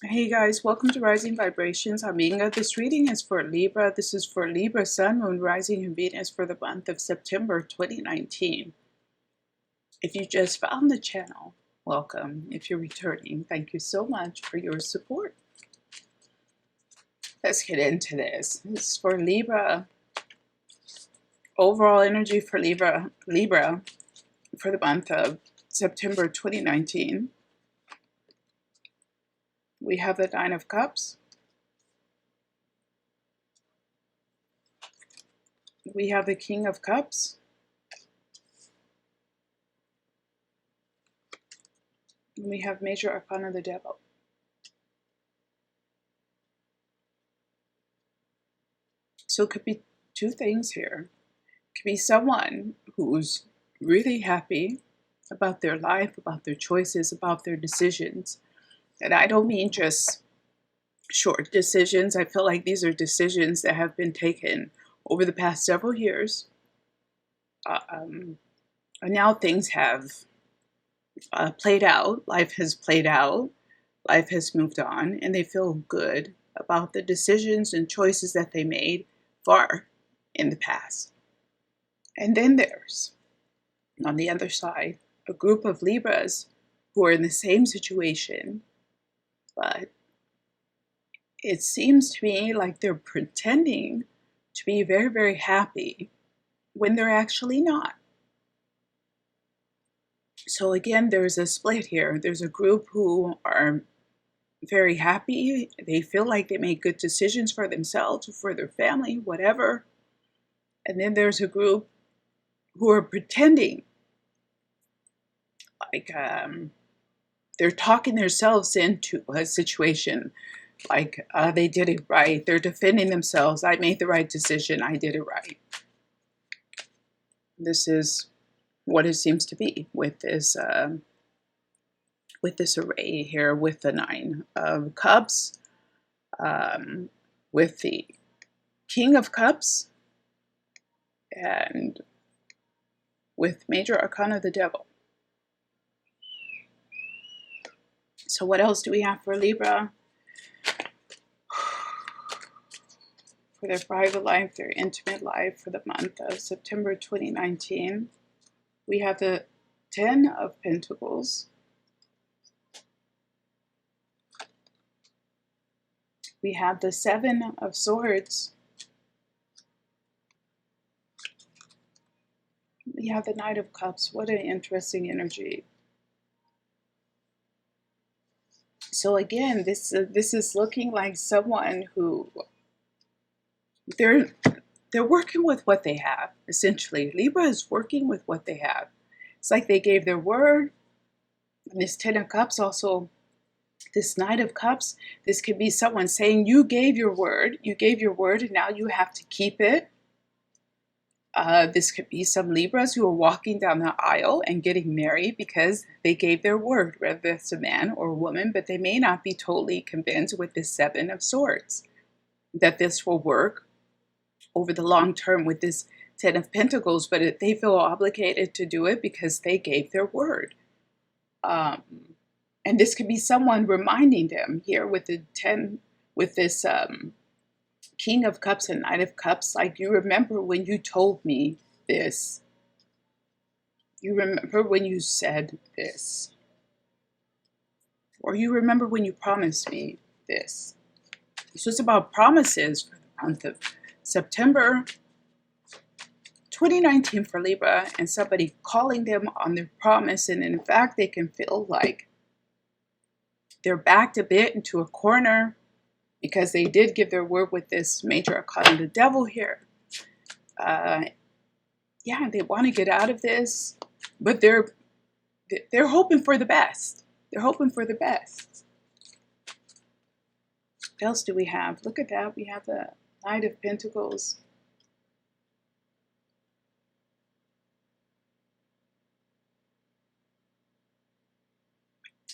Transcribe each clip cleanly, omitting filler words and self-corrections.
Hey guys, welcome to Rising Vibrations. I'm Inga. This reading is for Libra. This is for Libra, Sun, Moon, Rising, and Venus for the month of September 2019. If you just found the channel, welcome. If you're returning, thank you so much for your support. Let's get into this. This is for Libra. Overall energy for Libra for the month of September 2019. We have the Nine of Cups. We have the King of Cups. And we have Major Arcana, the Devil. So it could be two things here. It could be someone who's really happy about their life, about their choices, about their decisions. And I don't mean just short decisions. I feel like these are decisions that have been taken over the past several years. And now things have played out. Life has played out. Life has moved on. And they feel good about the decisions and choices that they made far in the past. And then there's, on the other side, a group of Libras who are in the same situation, but it seems to me like they're pretending to be very, very happy when they're actually not. So again, there's a split here. There's a group who are very happy. They feel like they make good decisions for themselves, for their family, whatever. And then there's a group who are pretending like they're talking themselves into a situation like they did it right. They're defending themselves. I made the right decision. I did it right. This is what it seems to be with this array here, with the Nine of Cups, with the King of Cups, and with Major Arcana, the Devil. So what else do we have for Libra? For their private life, their intimate life for the month of September 2019. We have the Ten of Pentacles. We have the Seven of Swords. We have the Knight of Cups. What an interesting energy. So again, this is looking like someone who they're working with what they have, essentially. Libra is working with what they have. It's like they gave their word. And this Ten of Cups also, this Knight of Cups, this could be someone saying, you gave your word, and now you have to keep it. This could be some Libras who are walking down the aisle and getting married because they gave their word, whether it's a man or a woman, but they may not be totally convinced with this Seven of Swords that this will work over the long term with this Ten of Pentacles, but they feel obligated to do it because they gave their word. And this could be someone reminding them here with the 10, with this King of Cups and Knight of Cups, like, you remember when you told me this. You remember when you said this. Or you remember when you promised me this. So it's about promises for the month of September 2019 for Libra, and somebody calling them on their promise. And in fact, they can feel like they're backed a bit into a corner because they did give their word with this Major Arcana, the Devil here. Yeah, they want to get out of this, but they're hoping for the best. They're hoping for the best. What else do we have? Look at that. We have the Knight of Pentacles.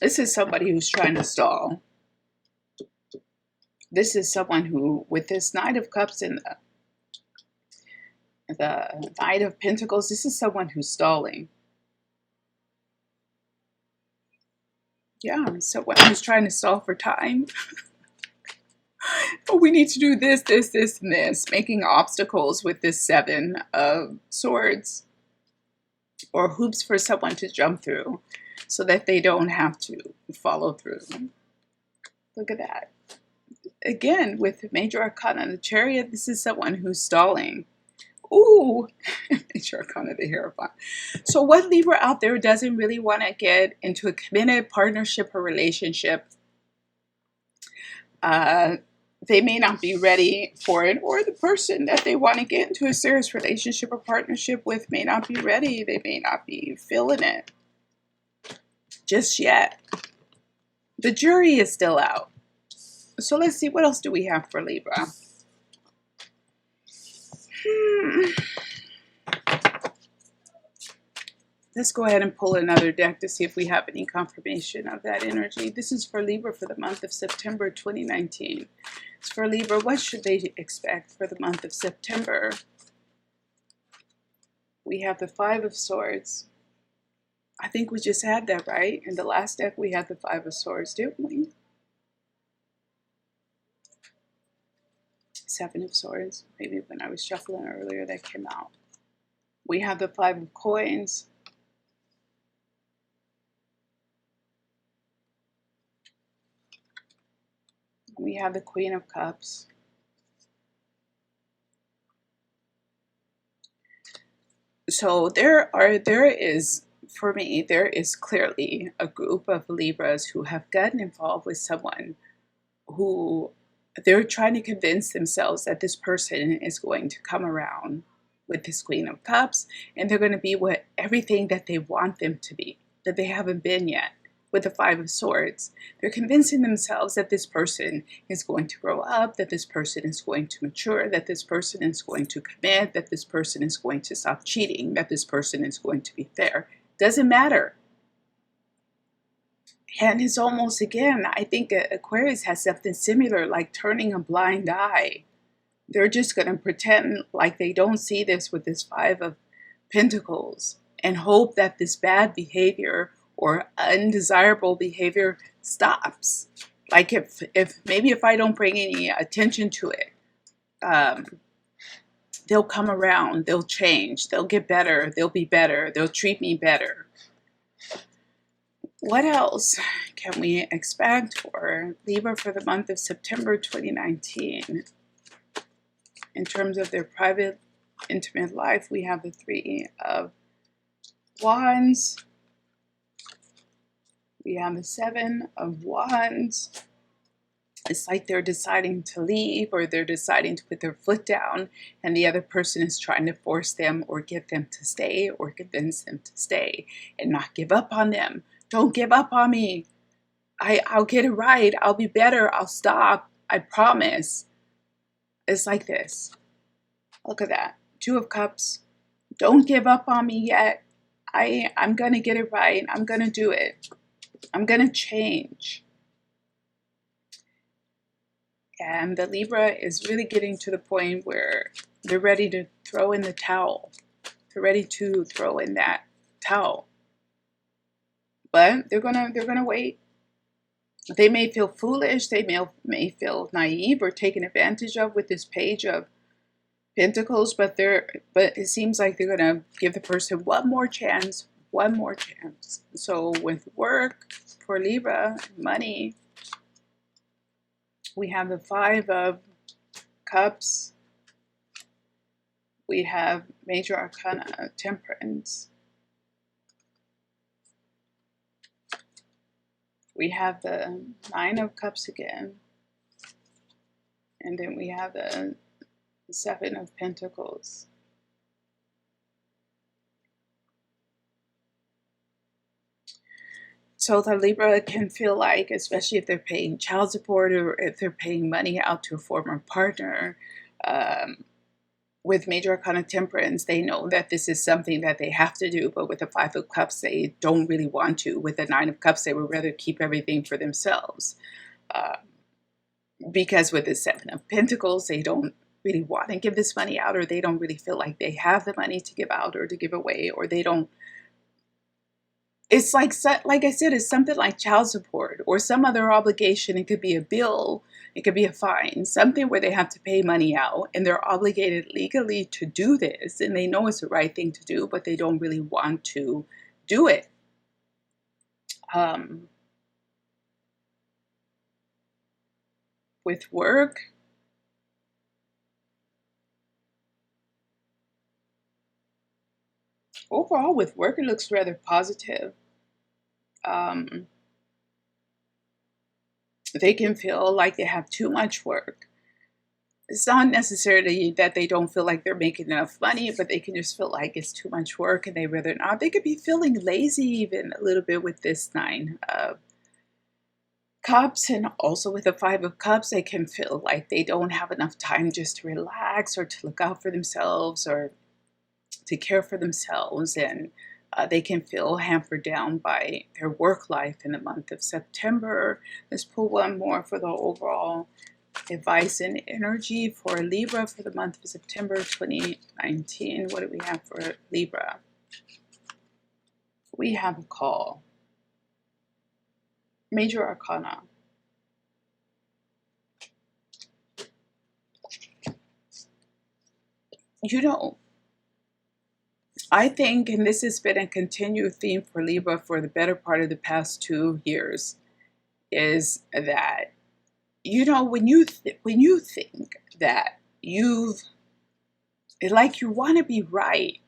This is somebody who's trying to stall. This is someone who, with this Knight of Cups and the Knight of Pentacles, this is someone who's stalling. Yeah, someone who's trying to stall for time. Oh, we need to do this, this, this, and this, making obstacles with this Seven of Swords, or hoops for someone to jump through so that they don't have to follow through. Look at that. Again, with Major Arcana, the Chariot, this is someone who's stalling. Ooh, Major Arcana, the Hierophant. So what Libra out there doesn't really want to get into a committed partnership or relationship, they may not be ready for it, or the person that they want to get into a serious relationship or partnership with may not be ready. They may not be feeling it just yet. The jury is still out. So let's see, what else do we have for Libra? Let's go ahead and pull another deck to see if we have any confirmation of that energy. This is for Libra for the month of September 2019. It's for Libra. What should they expect for the month of September? We have the Five of Swords. I think we just had that, right? In the last deck, we had the Five of Swords, didn't we? Seven of Swords. Maybe when I was shuffling earlier, that came out. We have the Five of Coins. We have the Queen of Cups. So there is, for me, there is clearly a group of Libras who have gotten involved with someone who they're trying to convince themselves that this person is going to come around with this Queen of Cups, and they're going to be what everything that they want them to be, that they haven't been yet. With the Five of Swords, they're convincing themselves that this person is going to grow up, that this person is going to mature, that this person is going to commit, that this person is going to stop cheating, that this person is going to be fair. Doesn't matter. And it's almost, again, I think Aquarius has something similar, like turning a blind eye. They're just going to pretend like they don't see this with this Five of Pentacles and hope that this bad behavior or undesirable behavior stops. Like if maybe if I don't bring any attention to it, they'll come around, they'll change, they'll get better, they'll be better, they'll treat me better. What else can we expect for Libra for the month of September 2019? In terms of their private, intimate life, we have the Three of Wands. We have the Seven of Wands. It's like they're deciding to leave, or they're deciding to put their foot down, and the other person is trying to force them or get them to stay or convince them to stay and not give up on them. Don't give up on me. I'll get it right. I'll be better. I'll stop. I promise. It's like this. Look at that. Two of Cups. Don't give up on me yet. I'm going to get it right. I'm going to do it. I'm going to change. And the Libra is really getting to the point where they're ready to throw in the towel. They're ready to throw in that towel. But they're gonna wait. They may feel foolish. They may feel naive or taken advantage of with this Page of Pentacles. But it seems like they're gonna give the person one more chance. One more chance. So with work for Libra, money, we have the Five of Cups. We have Major Arcana, Temperance. We have the Nine of Cups again. And then we have the Seven of Pentacles. So the Libra can feel like, especially if they're paying child support or if they're paying money out to a former partner, with Major Arcana Temperance, they know that this is something that they have to do, but with the Five of Cups, they don't really want to. With the Nine of Cups, they would rather keep everything for themselves. Because with the Seven of Pentacles, they don't really want to give this money out, or they don't really feel like they have the money to give out or to give away, or they don't It's like I said, it's something like child support or some other obligation. It could be a bill, it could be a fine, something where they have to pay money out and they're obligated legally to do this and they know it's the right thing to do, but they don't really want to do it. Um, with work, overall, with work, it looks rather positive. Um, they can feel like they have too much work. It's not necessarily that they don't feel like they're making enough money, but they can just feel like it's too much work and they rather not. They could be feeling lazy even a little bit with this Nine of Cups, and also with the Five of Cups, they can feel like they don't have enough time just to relax or to look out for themselves or to care for themselves, and they can feel hampered down by their work life in the month of September. Let's pull one more for the overall advice and energy for Libra for the month of September 2019. What do we have for Libra? We have a call. Major Arcana. You know, I think, and this has been a continued theme for Libra for the better part of the past 2 years, is that, you know, when you think that you've, like, you want to be right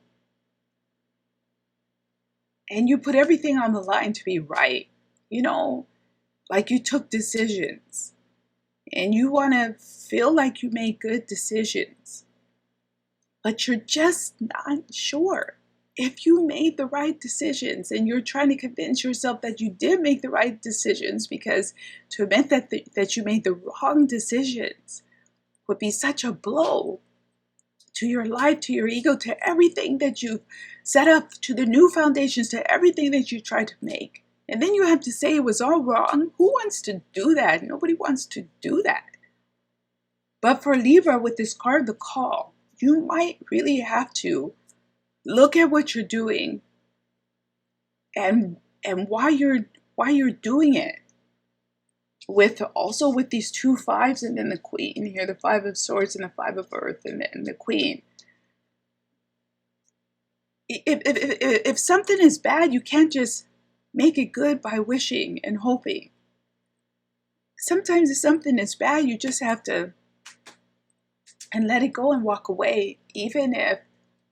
and you put everything on the line to be right, you know, like you took decisions and you want to feel like you made good decisions, but you're just not sure if you made the right decisions, and you're trying to convince yourself that you did make the right decisions, because to admit that you made the wrong decisions would be such a blow to your life, to your ego, to everything that you've set up, to the new foundations, to everything that you tried to make. And then you have to say it was all wrong. Who wants to do that? Nobody wants to do that. But for Libra, with this card, the call, you might really have to look at what you're doing and why you're doing it. With also with these 2 5s and then the Queen here, the 5 of Swords and the 5 of Earth and then the Queen. If something is bad, you can't just make it good by wishing and hoping. Sometimes if something is bad, you just have to and let it go and walk away, even if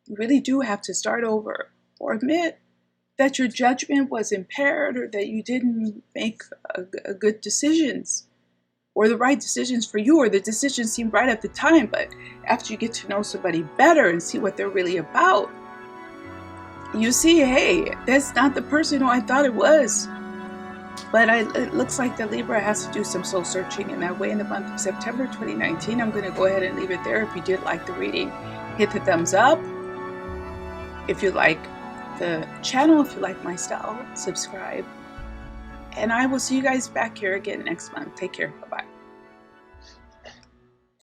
you really do have to start over, or admit that your judgment was impaired or that you didn't make a good decisions or the right decisions for you, or the decisions seemed right at the time, but after you get to know somebody better and see what they're really about, you see, hey, that's not the person who I thought it was. But it looks like the Libra has to do some soul searching in that way in the month of September 2019. I'm going to go ahead and leave it there. If you did like the reading, hit the thumbs up. If you like the channel, if you like my style, subscribe. And I will see you guys back here again next month. Take care. Bye-bye.